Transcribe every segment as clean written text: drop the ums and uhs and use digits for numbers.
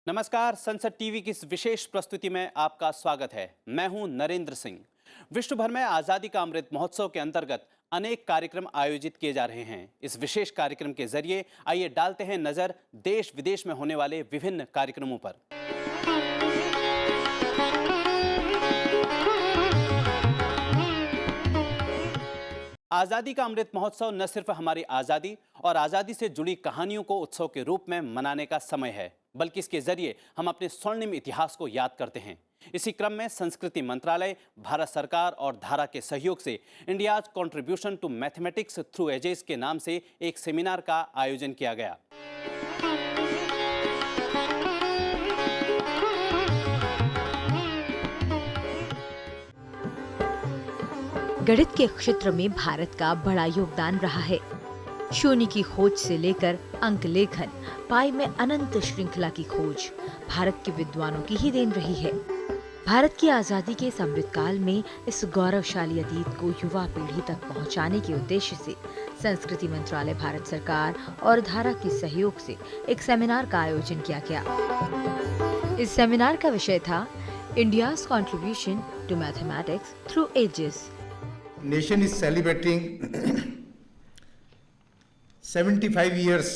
नमस्कार। संसद टीवी की इस विशेष प्रस्तुति में आपका स्वागत है। मैं हूं नरेंद्र सिंह। विश्व भर में आजादी का अमृत महोत्सव के अंतर्गत अनेक कार्यक्रम आयोजित किए जा रहे हैं। इस विशेष कार्यक्रम के जरिए आइए डालते हैं नजर देश विदेश में होने वाले विभिन्न कार्यक्रमों पर। आजादी का अमृत महोत्सव न सिर्फ हमारी आजादी और आजादी से जुड़ी कहानियों को उत्सव के रूप में मनाने का समय है, बल्कि इसके जरिए हम अपने स्वर्णिम इतिहास को याद करते हैं। इसी क्रम में संस्कृति मंत्रालय, भारत सरकार और धारा के सहयोग से India's contribution to mathematics through ages के नाम से एक सेमिनार का आयोजन किया गया। गणित के क्षेत्र में भारत का बड़ा योगदान रहा है। शून्य की खोज से लेकर अंक लेखन, पाई में अनंत श्रृंखला की खोज भारत के विद्वानों की ही देन रही है। भारत की आजादी के इस अमृतकाल में इस गौरवशाली अतीत को युवा पीढ़ी तक पहुंचाने के उद्देश्य से संस्कृति मंत्रालय, भारत सरकार और धारा के सहयोग से एक सेमिनार का आयोजन किया गया। इस सेमिनार का विषय था India's contribution to mathematics through ages. Nation is celebrating 75 years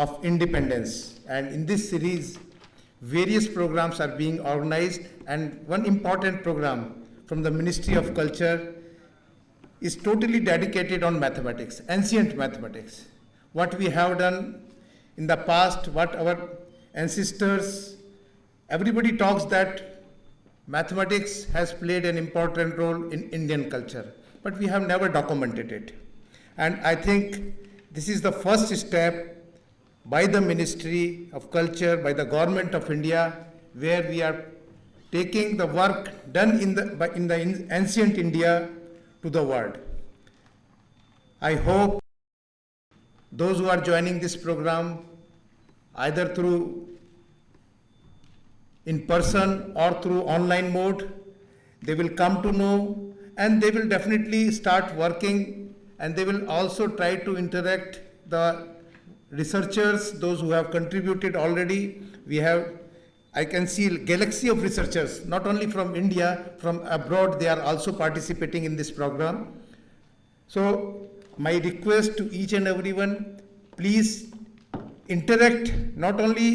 of independence, and in this series various programs are being organized, and one important program from the Ministry of Culture is totally dedicated on mathematics, ancient mathematics. What we have done in the past, what our ancestors, everybody talks that mathematics has played an important role in Indian culture, but we have never documented it. And I think this is the first step by the Ministry of Culture, by the Government of India, where we are taking the work done in the ancient India to the world. I hope those who are joining this program, either through in person or through online mode, they will come to know, and they will definitely start working, and they will also try to interact the researchers, those who have contributed already. I can see a galaxy of researchers, not only from India, from abroad, they are also participating in this program. So my request to each and everyone, please interact not only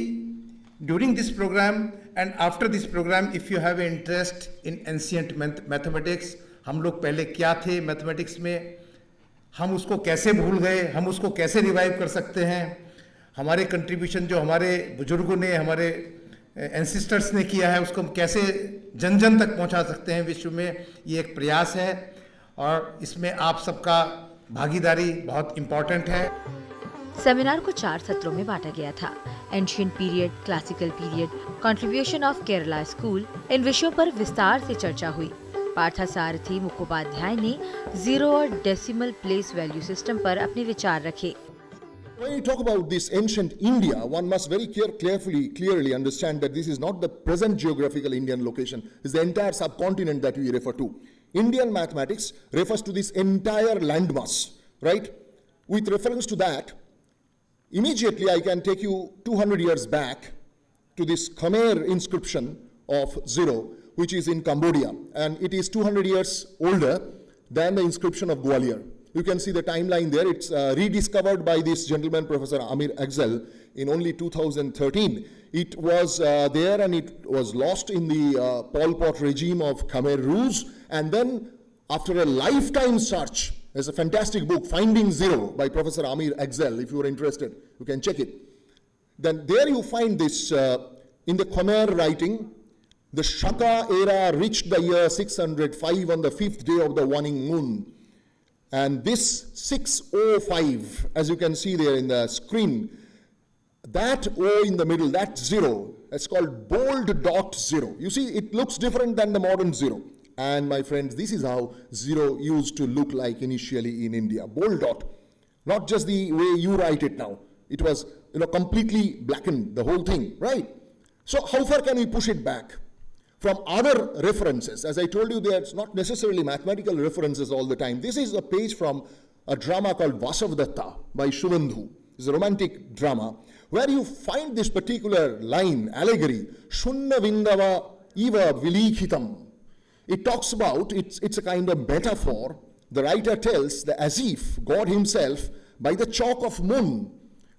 during this program and after this program. If you have an interest in ancient mathematics, हम लोग पहले क्या थे mathematics में, हम उसको कैसे भूल गए, हम उसको कैसे रिवाइव कर सकते हैं, हमारे कंट्रीब्यूशन जो हमारे बुजुर्गों ने, हमारे एंसिस्टर्स ने किया है, उसको हम कैसे जन जन तक पहुंचा सकते हैं विश्व में, ये एक प्रयास है और इसमें आप सबका भागीदारी बहुत इम्पोर्टेंट है। सेमिनार को 4 सत्रों में बांटा गया था। Ancient period, classical period, contribution of Kerala school, इन विषयों पर विस्तार से चर्चा हुई। पार्थसारथी मुखोपाध्याय ने जीरो और डेसिमल प्लेस वैल्यू सिस्टम पर अपने विचार रखे। When you talk about this ancient India, one must very clearly understand that this is not the present geographical Indian location. It's the entire subcontinent that we refer to. Indian mathematics refers to this entire landmass, right? With reference to that, immediately I can take you 200 years back to this Khmer inscription of zero, which is in Cambodia, and it is 200 years older than the inscription of Gwalior. You can see the timeline there. It's rediscovered by this gentleman, Professor Amir Exel, in only 2013. It was there and it was lost in the Pol Pot regime of Khmer Rouge, and then after a lifetime search, there's a fantastic book, Finding Zero, by Professor Amir Exel. If you are interested, you can check it. Then there you find this in the Khmer writing. The Shaka era reached the year 605 on the 5th day of the waning moon. And this 605, as you can see there in the screen, that O in the middle, that zero, it's called bold dot zero. You see, it looks different than the modern zero. And my friends, this is how zero used to look like initially in India. Bold dot, not just the way you write it now. It was, completely blackened, the whole thing, right? So how far can we push it back? From other references, as I told you, there's not necessarily mathematical references all the time. This is a page from a drama called Vasavadatta by Shubandhu. It's a romantic drama where you find this particular line, allegory, Shunna Vindava Eva Vilikhitam. It talks about, it's a kind of metaphor. The writer tells that as if God himself, by the chalk of moon,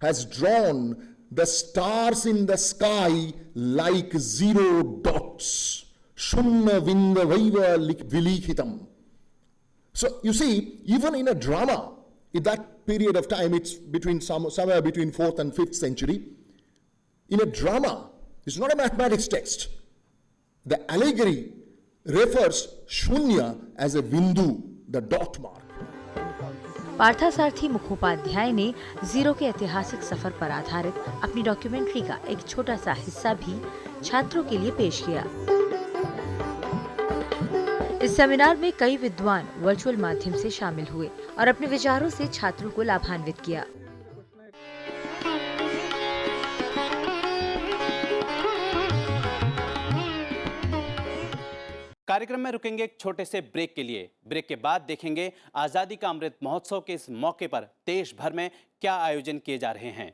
has drawn the stars in the sky like zero dots. Shunna Vindavaiva Vilikhitam. So you see, even in a drama, in that period of time, it's somewhere between 4th and 5th century. In a drama, it's not a mathematics text. The allegory refers Shunya as a Vindu, the dot mark. Parthasarathi Mukhopadhyay ने zero के ऐतिहासिक सफर पर आधारित अपनी documentary का एक छोटा सा हिस्सा भी छात्रों के लिए पेश किया। इस सेमिनार में कई विद्वान वर्चुअल माध्यम से शामिल हुए और अपने विचारों से छात्रों को लाभान्वित किया। कार्यक्रम में रुकेंगे एक छोटे से ब्रेक के लिए। ब्रेक के बाद देखेंगे आजादी का अमृत महोत्सव के इस मौके पर देश भर में क्या आयोजन किए जा रहे हैं।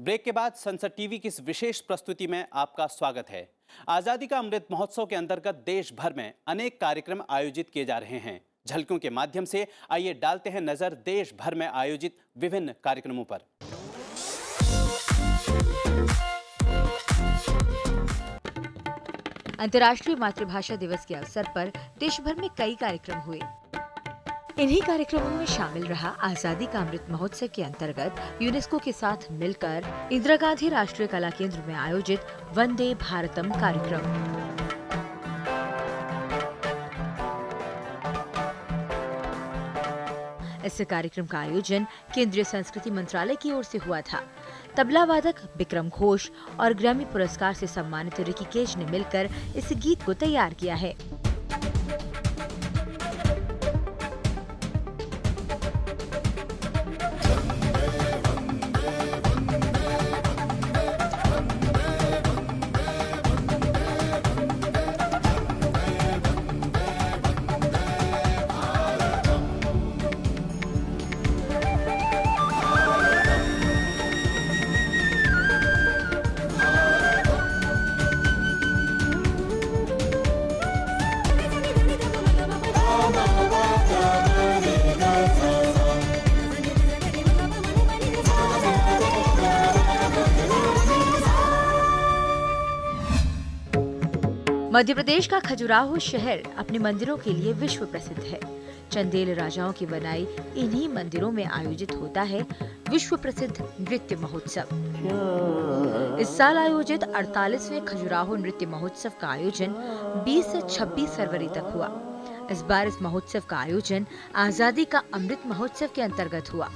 ब्रेक के बाद संसद टीवी की इस विशेष प्रस्तुति में आपका स्वागत है। आजादी का अमृत महोत्सव के अंतर्गत देश भर में अनेक कार्यक्रम आयोजित किए जा रहे हैं। झलकों के माध्यम से आइए डालते हैं नजर देश भर में आयोजित विभिन्न कार्यक्रमों पर। अंतर्राष्ट्रीय मातृभाषा दिवस के अवसर पर देश भर में कई कार्यक्रम हुए। इन्हीं कार्यक्रमों में शामिल रहा आजादी का अमृत महोत्सव के अंतर्गत यूनेस्को के साथ मिलकर इंदिरा गांधी राष्ट्रीय कला केंद्र में आयोजित वंदे भारतम कार्यक्रम। इस कार्यक्रम का आयोजन केंद्रीय संस्कृति मंत्रालय की ओर से हुआ था। तबला वादक विक्रम घोष और ग्रैमी पुरस्कार से सम्मानित रिकी केज ने मिलकर इस गीत को तैयार किया है। मध्य प्रदेश का खजुराहो शहर अपने मंदिरों के लिए विश्व प्रसिद्ध है। चंदेल राजाओं की बनाई इन्हीं मंदिरों में आयोजित होता है विश्व प्रसिद्ध नृत्य महोत्सव। इस साल आयोजित 48वें खजुराहो नृत्य महोत्सव का आयोजन 20 से 26 फरवरी तक हुआ। इस बार इस महोत्सव का आयोजन आजादी का अमृत महोत्सव के अंतर्गत हुआ।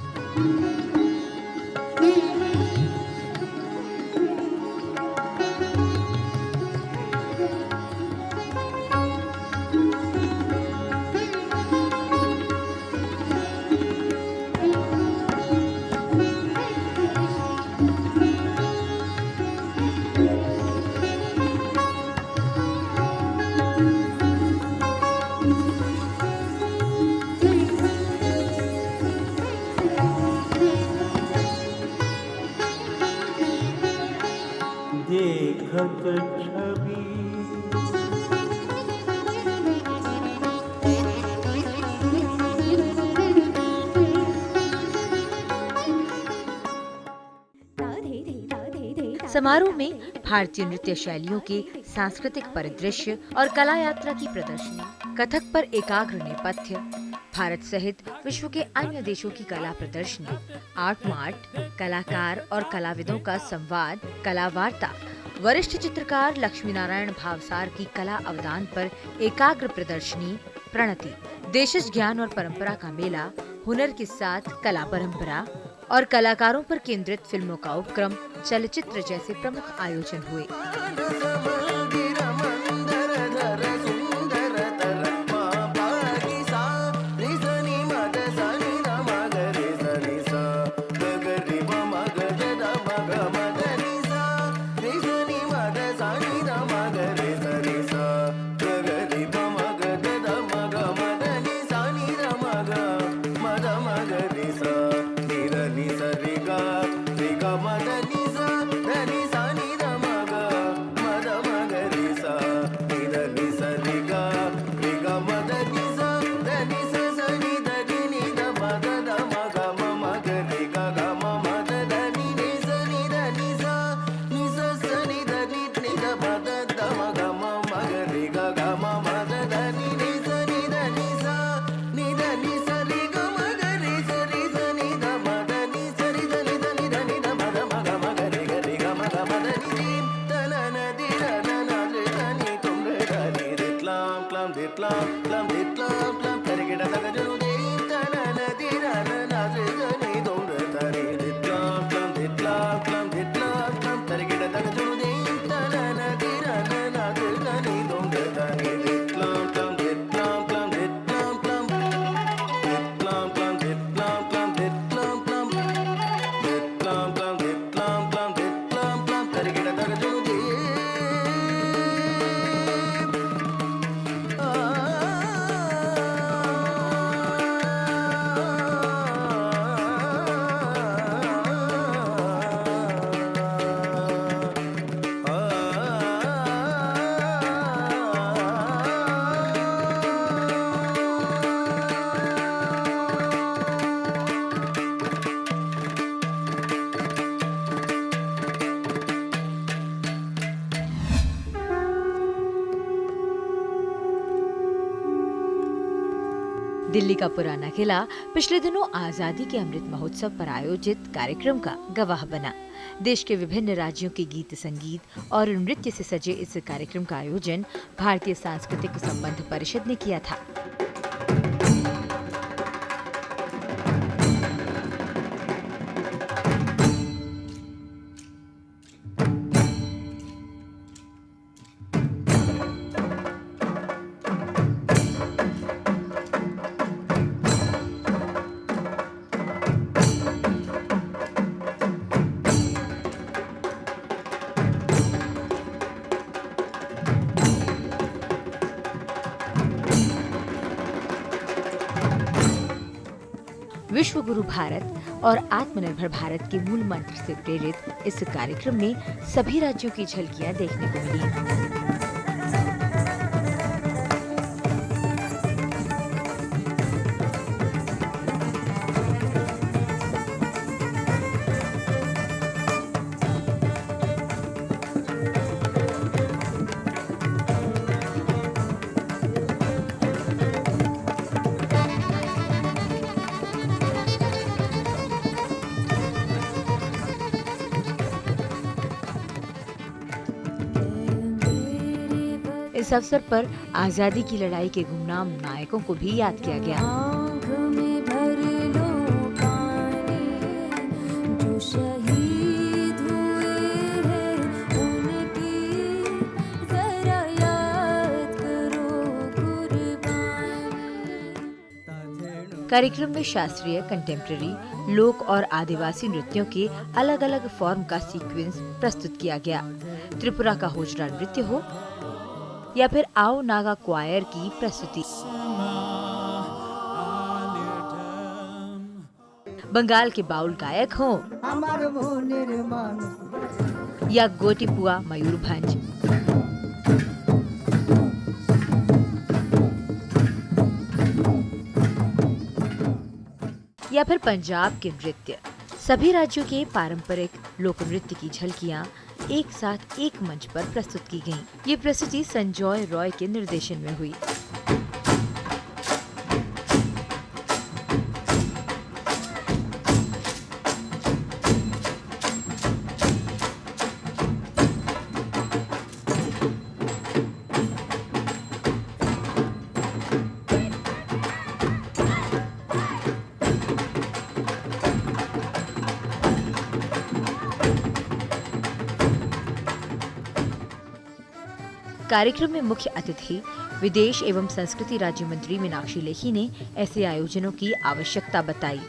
समारोह में भारतीय नृत्य शैलियों के सांस्कृतिक परिदृश्य और कला यात्रा की प्रदर्शनी, कथक पर एकाग्र नेपथ्य, भारत सहित विश्व के अन्य देशों की कला प्रदर्शनी, आर्ट मार्ट, कलाकार और कलाविदों का संवाद, कला वार्ता, वरिष्ठ चित्रकार लक्ष्मी नारायण भावसार की कला अवदान पर एकाग्र प्रदर्शनी, प्रणति, देशज ज्ञान और परंपरा का मेला, हुनर के साथ कला परंपरा और कलाकारों पर केंद्रित फिल्मों का उपक्रम, चलचित्र जैसे प्रमुख आयोजन हुए। दिल्ली का पुराना किला पिछले दिनों आजादी के अमृत महोत्सव पर आयोजित कार्यक्रम का गवाह बना। देश के विभिन्न राज्यों के गीत संगीत और नृत्य से सजे इस कार्यक्रम का आयोजन भारतीय सांस्कृतिक संबंध परिषद ने किया था। विश्व गुरु भारत और आत्मनिर्भर भारत के मूल मंत्र से प्रेरित इस कार्यक्रम में सभी राज्यों की झलकियां देखने को मिली। इस अवसर पर आजादी की लड़ाई के गुमनाम नायकों को भी याद किया गया। जो शहीद हुए हैं उनकी जरा याद करो कुर्बानी। कार्यक्रम में शास्त्रीय, कंटेम्प्रेरी, लोक और आदिवासी नृत्यों के अलग अलग फॉर्म का सीक्वेंस प्रस्तुत किया गया। त्रिपुरा का होजरा नृत्य हो या फिर आओ नागा क्वायर की प्रस्तुति, बंगाल के बाउल गायक हो या गोटिपुआ मयूरभंज, या फिर पंजाब के नृत्य, सभी राज्यों के पारंपरिक लोक नृत्य की झलकियां एक साथ एक मंच पर प्रस्तुत की गईं। ये प्रस्तुति संजॉय रॉय के निर्देशन में हुई। कार्यक्रम में मुख्य अतिथि विदेश एवं संस्कृति राज्य मंत्री मीनाक्षी लेखी ने ऐसे आयोजनों की आवश्यकता बताई।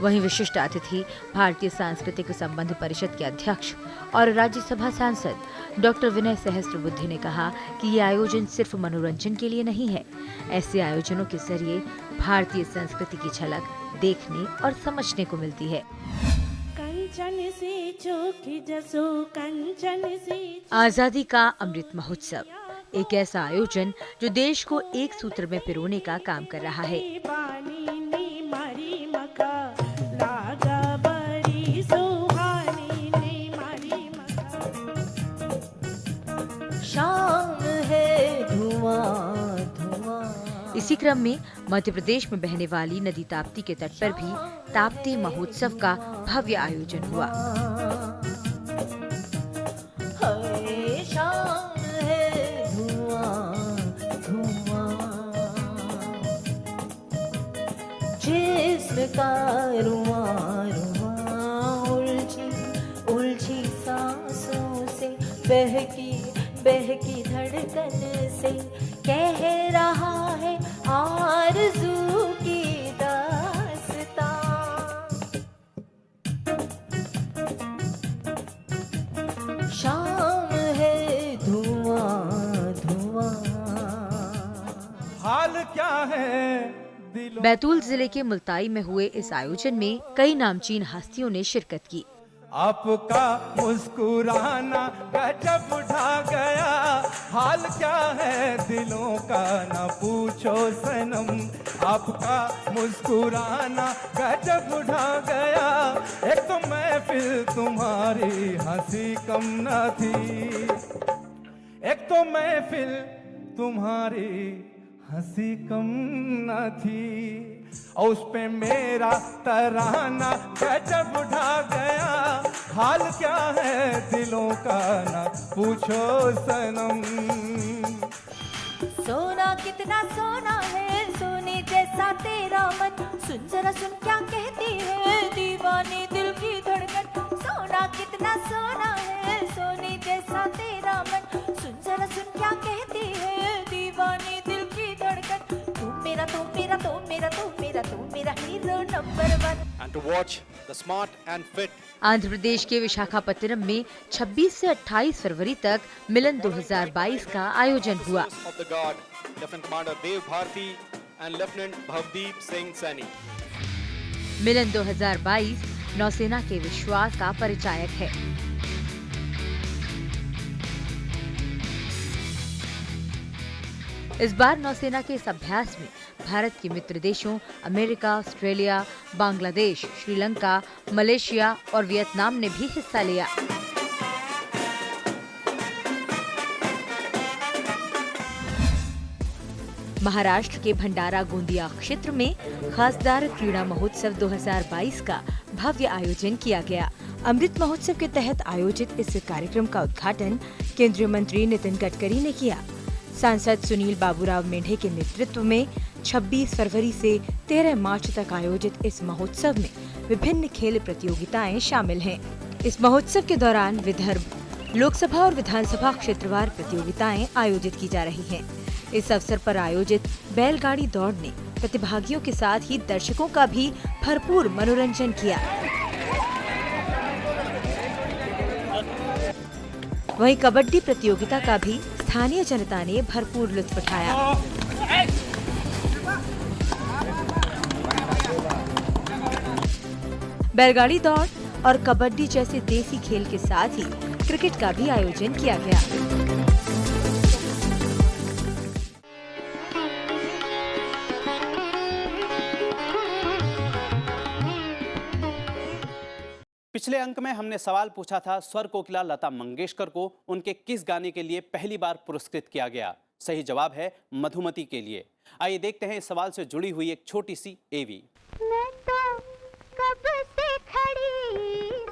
वहीं विशिष्ट अतिथि भारतीय सांस्कृतिक संबंध परिषद के अध्यक्ष और राज्यसभा सांसद डॉक्टर विनय सहस्त्रबुद्धे ने कहा कि ये आयोजन सिर्फ मनोरंजन के लिए नहीं है। ऐसे आयोजनों के जरिए भारतीय संस्कृति की झलक देखने और समझने को मिलती है। आजादी का अमृत महोत्सव एक ऐसा आयोजन जो देश को एक सूत्र में पिरोने का काम कर रहा है। इसी क्रम में मध्य प्रदेश में बहने वाली नदी ताप्ती के तट पर भी ताप्ती महोत्सव का भव्य आयोजन हुआ। बहकी बहकी धड़कन से कह रहा है आरज़ू की दास्तां। शाम है धुआं धुआं। हाल क्या है दिलों बैतूल जिले के मुल्ताई में हुए इस आयोजन में कई नामचीन हस्तियों ने शिरकत की। आपका मुस्कुराना गजब ढा गया, हाल क्या है दिलों का ना पूछो सनम। आपका मुस्कुराना गजब ढा गया, एक तो महफिल तुम्हारी हंसी कम न थी, एक तो महफिल तुम्हारी हंसी कम न थी, और उस पे मेरा तराना गजब ढा गया, हाल क्या है दिलों का ना पूछो सनम। सोना कितना सोना है सोने जैसा तेरा मन, सुन जरा सुन क्या कहती है दीवानी दिल की धड़कन। सोना कितना सोना है सोने जैसा तेरा मन, सुन जरा सुन क्या कहती है दीवानी दिल की धड़कन। तू मेरा तू मेरा तू मेरा तू मेरा तू मेरा hero number 1। and to watch the smart and fit Andhra Pradesh के विशाखापत्तनम में 26 से 28 फरवरी तक मिलन 2022 का आयोजन हुआ। of the guard, Lieutenant Commander Dev Bharti and Lieutenant Bhavdeep Singh Saini. मिलन 2022 नौसेना के विश्वास का परिचायक है। इस बार नौसेना के इस अभ्यास में भारत के मित्र देशों America, Australia, Bangladesh, Sri Lanka, Malaysia और वियतनाम ने भी हिस्सा लिया। महाराष्ट्र के भंडारा गोंदिया क्षेत्र में खासदार क्रीड़ा महोत्सव 2022 का भव्य आयोजन किया गया। अमृत महोत्सव के तहत आयोजित इस कार्यक्रम का उद्घाटन केंद्रीय मंत्री नितिन गडकरी ने किया। सांसद सुनील बाबूराव मेढे के नेतृत्व में 26 फरवरी से 13 मार्च तक आयोजित इस महोत्सव में विभिन्न खेल प्रतियोगिताएं शामिल हैं। इस महोत्सव के दौरान विदर्भ, लोकसभा और विधानसभा क्षेत्रवार प्रतियोगिताएं आयोजित की जा रही हैं। इस अवसर पर आयोजित बैलगाड़ी दौड़ ने प्रतिभागियों के साथ ही दर्शकों का भी भरपूर मनोरंजन किया। वहीं कबड्डी प्रतियोगिता का भी स्थानीय जनता ने भरपूर लुत्फ उठाया। बैलगाड़ी दौड़ और कबड्डी जैसे देसी खेल के साथ ही क्रिकेट का भी आयोजन किया गया। पिछले अंक में हमने सवाल पूछा था स्वर कोकिला लता मंगेशकर को उनके किस गाने के लिए पहली बार पुरस्कृत किया गया। सही जवाब है मधुमती के लिए। आइए देखते हैं इस सवाल से जुड़ी हुई एक छोटी सी एवी।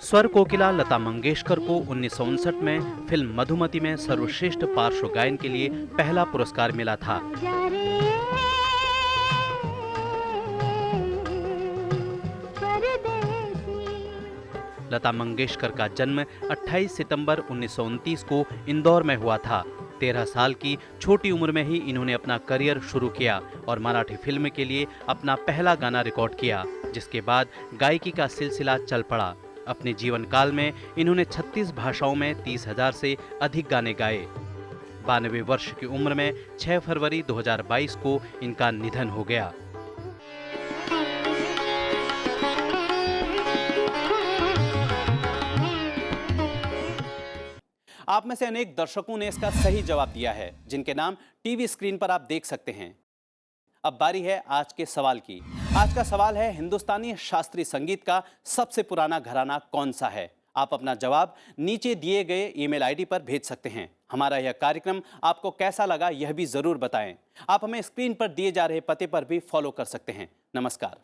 स्वर कोकिला लता मंगेशकर को 1959 में फिल्म मधुमती में सर्वश्रेष्ठ पार्श्व गायन के लिए पहला पुरस्कार मिला था। लता मंगेशकर का जन्म 28 सितंबर 1929 को इंदौर में हुआ था। 13 साल की छोटी उम्र में ही इन्होंने अपना करियर शुरू किया और मराठी फिल्म के लिए अपना पहला गाना रिकॉर्ड किया, जिसके बाद गायकी का सिलसिला चल पड़ा। अपने जीवन काल में इन्होंने 36 भाषाओं में 30,000 से अधिक गाने गाए। 92 वर्ष की उम्र में 6 फरवरी 2022 को इनका निधन हो गया। आप में से अनेक दर्शकों ने इसका सही जवाब दिया है, जिनके नाम टीवी स्क्रीन पर आप देख सकते हैं। अब बारी है आज के सवाल की। आज का सवाल है हिंदुस्तानी शास्त्रीय संगीत का सबसे पुराना घराना कौन सा है। आप अपना जवाब नीचे दिए गए ईमेल आईडी पर भेज सकते हैं। हमारा यह कार्यक्रम आपको कैसा लगा यह भी जरूर बताएं। आप हमें स्क्रीन पर दिए जा रहे पते पर भी फॉलो कर सकते हैं। नमस्कार।